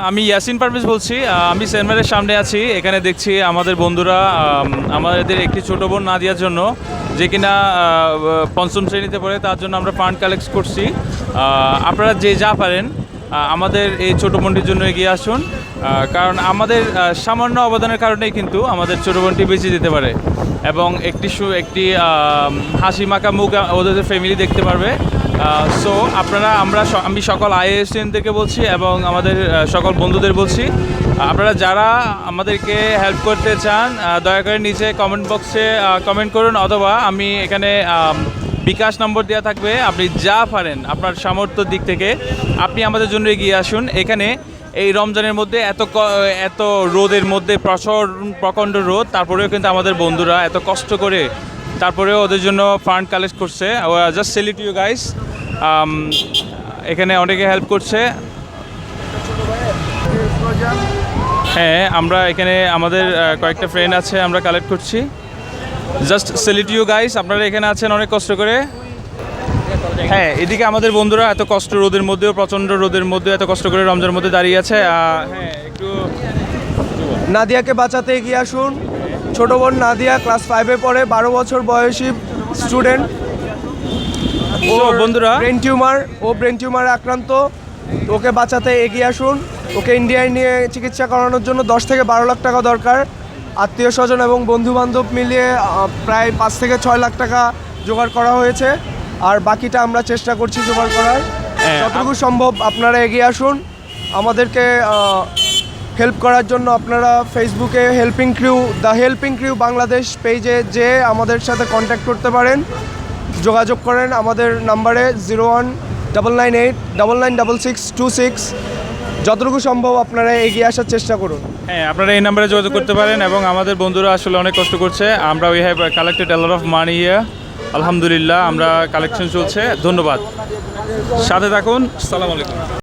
আমি ইয়াসিন পারভেজ বলছি। আমি সেনমারের সামনে আছি। এখানে দেখছি আমাদের বন্ধুরা আমাদের একটি ছোট বোন নাদিয়ার জন্য, যে কিনা পঞ্চম শ্রেণীতে পড়ে, তার জন্য আমরা ফান্ড কালেক্ট করছি। আপনারা যে যা পারেন আমাদের এই ছোট বোনটির জন্য এগিয়ে আসুন, কারণ আমাদের সামান্য অবদানের কারণেই কিন্তু আমাদের ছোট বোনটি বেঁচে যেতে পারে এবং একটি হাসি মাখা মুখ ওদের ফ্যামিলি দেখতে পারবে। সো আমি সকল আইএসএনদেরকে বলছি এবং আমাদের সকল বন্ধুদের বলছি, আপনারা যারা আমাদেরকে হেল্প করতে চান দয়া করে নিচে কমেন্ট বক্সে কমেন্ট করুন, অথবা আমি এখানে বিকাশ নম্বর দেওয়া থাকবে। আপনি যা পারেন আপনার সামর্থ্যের দিক থেকে আপনি আমাদের জন্য এগিয়ে আসুন। এখানে এই রমজানের মধ্যে এত রোদের মধ্যে প্রচণ্ড রোদ, তারপরেও কিন্তু আমাদের বন্ধুরা এত কষ্ট করে তারপরেও ওদের জন্য ফান্ড কালেক্ট করছে। Just salute you guys. এখানে অনেকে হেল্প করছে। হ্যাঁ, আমরা এখানে আমাদের কয়েকটা ফ্রেন্ড আছে, আমরা কালেক্ট করছি। জাস্ট সেলিউট ইউ গাইস, আপনারা এখানে আছেন অনেক কষ্ট করে। হ্যাঁ, এদিকে আমাদের বন্ধুরা এত কষ্ট রোদের মধ্যেও, প্রচণ্ড রোদের মধ্যেও এত কষ্ট করে রমজানের মধ্যে দাঁড়িয়ে আছে। হ্যাঁ, একটু নাদিয়াকে বাঁচাতে এগিয়ে আসুন। ছোট বোন নাদিয়া ক্লাস 5-এ পড়ে, 12 বছর বয়সী স্টুডেন্ট। বন্ধুরা ব্রেন টিউমারে আক্রান্ত। ওকে বাঁচাতে এগিয়ে আসুন। ওকে ইন্ডিয়ায় নিয়ে চিকিৎসা করানোর জন্য 10 থেকে 12 লাখ টাকা দরকার। আত্মীয় স্বজন এবং বন্ধু বান্ধব মিলিয়ে প্রায় 5 থেকে 6 লাখ টাকা জোগাড় করা হয়েছে, আর বাকিটা আমরা চেষ্টা করছি জোগাড় করার। যতটুকু সম্ভব আপনারা এগিয়ে আসুন আমাদেরকে হেল্প করার জন্য। আপনারা ফেসবুকে দ্য হেল্পিং ক্রিউ বাংলাদেশ পেজে যে আমাদের সাথে কন্ট্যাক্ট করতে পারেন, যোগাযোগ করেন আমাদের নাম্বারে 0199899626। যতটুকু সম্ভব আপনারা এগিয়ে আসার চেষ্টা করুন। হ্যাঁ, আপনারা এই নাম্বারে যোগাযোগ করতে পারেন এবং আমাদের বন্ধুরা আসলে অনেক কষ্ট করছে। আমরা we have collected a lot of money here. আলহামদুলিল্লাহ, আমরা কালেকশন চলছে। ধন্যবাদ, সাথে থাকুন। আসসালামু আলাইকুম।